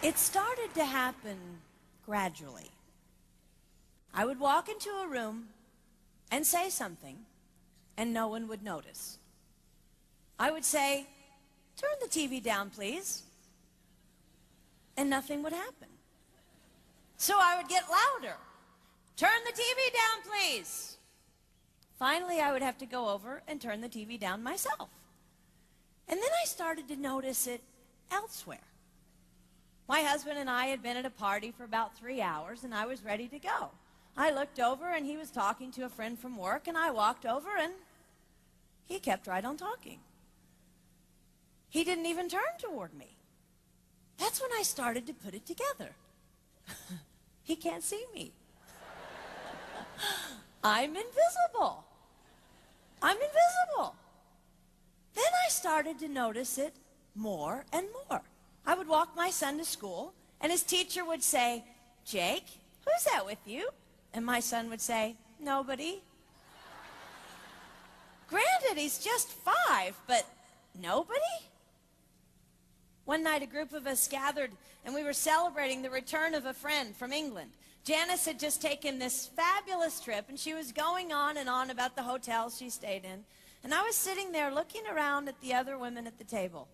It started to happen gradually. I would walk into a room and say something, and no one would notice. I would say, "Turn the TV down, please," and nothing would happen. So I would get louder. "Turn the TV down, please." Finally, I would have to go over and turn the TV down myself. And then I started to notice it elsewhere. My husband and I had been at a party for about 3 hours, and I was ready to go. I looked over, and he was talking to a friend from work, and I walked over, and he kept right on talking. He didn't even turn toward me. That's when I started to put it together. He can't see me. I'm invisible. I'm invisible. Then I started to notice it more and more. I would walk my son to school, and his teacher would say, "Jake, who's that with you?" And my son would say, "Nobody." Granted, he's just 5, but nobody? One night, a group of us gathered, and we were celebrating the return of a friend from England. Janice had just taken this fabulous trip, and she was going on and on about the hotels she stayed in. And I was sitting there looking around at the other women at the table.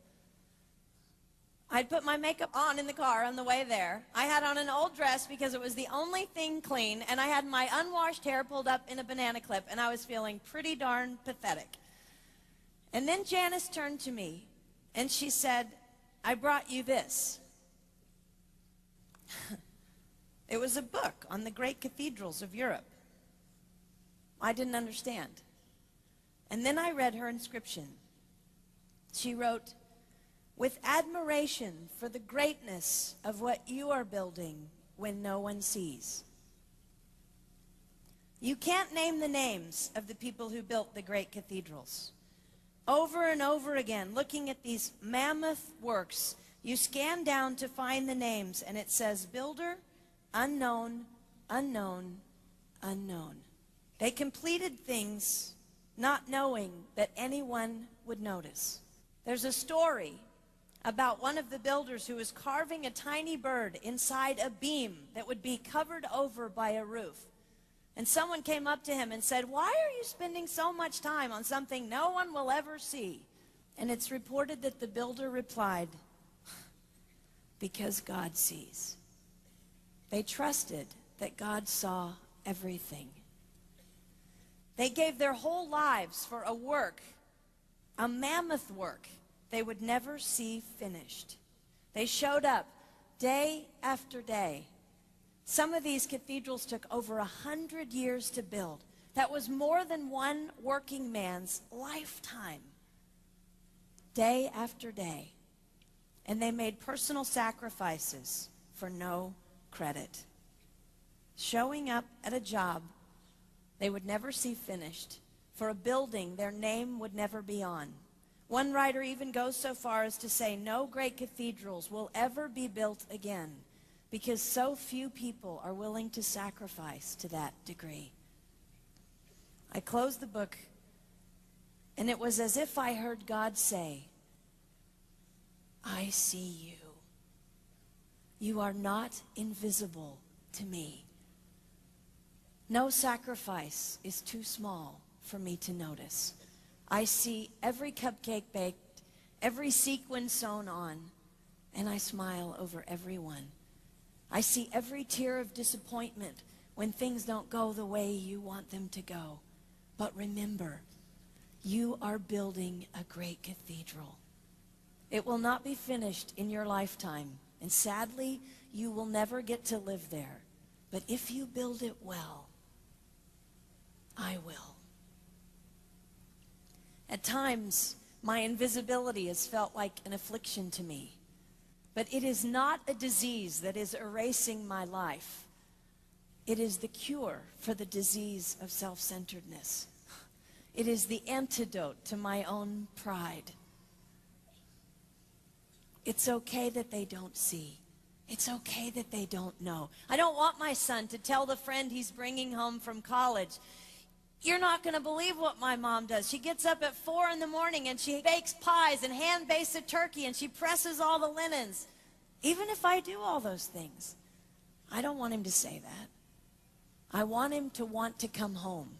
I'd put my makeup on in the car on the way there. I had on an old dress because it was the only thing clean, and I had my unwashed hair pulled up in a banana clip, and I was feeling pretty darn pathetic. And then Janice turned to me, and she said, "I brought you this." It was a book on the great cathedrals of Europe. I didn't understand. And then I read her inscription. She wrote, "With admiration for the greatness of what you are building when no one sees." You can't name the names of the people who built the great cathedrals. Over and over again, looking at these mammoth works, you scan down to find the names, and it says, "Builder, unknown, unknown, unknown." They completed things not knowing that anyone would notice. There's a story about one of the builders who was carving a tiny bird inside a beam that would be covered over by a roof. And someone came up to him and said, "Why are you spending so much time on something no one will ever see?" And it's reported that the builder replied, "Because God sees." They trusted that God saw everything. They gave their whole lives for a work, a mammoth work they would never see finished. They showed up day after day. Some of these cathedrals took over 100 years to build. That was more than one working man's lifetime. Day after day. And they made personal sacrifices for no credit. Showing up at a job they would never see finished, for a building their name would never be on. One writer even goes so far as to say no great cathedrals will ever be built again because so few people are willing to sacrifice to that degree. I closed the book, and it was as if I heard God say, "I see you. You are not invisible to me. No sacrifice is too small for me to notice. I see every cupcake baked, every sequin sewn on, and I smile over every one. I see every tear of disappointment when things don't go the way you want them to go. But remember, you are building a great cathedral. It will not be finished in your lifetime, and sadly, you will never get to live there. But if you build it well, I will." At times, my invisibility has felt like an affliction to me. But it is not a disease that is erasing my life. It is the cure for the disease of self-centeredness. It is the antidote to my own pride. It's okay that they don't see. It's okay that they don't know. I don't want my son to tell the friend he's bringing home from college, "You're not going to believe what my mom does. She gets up at 4 in the morning and she bakes pies and hand-bastes a turkey and she presses all the linens." Even if I do all those things, I don't want him to say that. I want him to want to come home.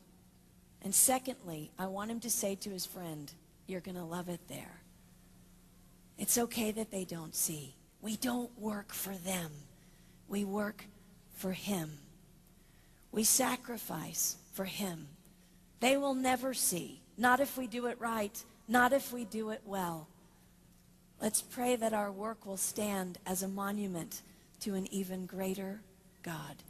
And secondly, I want him to say to his friend, you're going to love it there. It's okay that they don't see. We don't work for them. We work for him. We sacrifice for him. They will never see. Not if we do it right. Not if we do it well. Let's pray that our work will stand as a monument to an even greater God.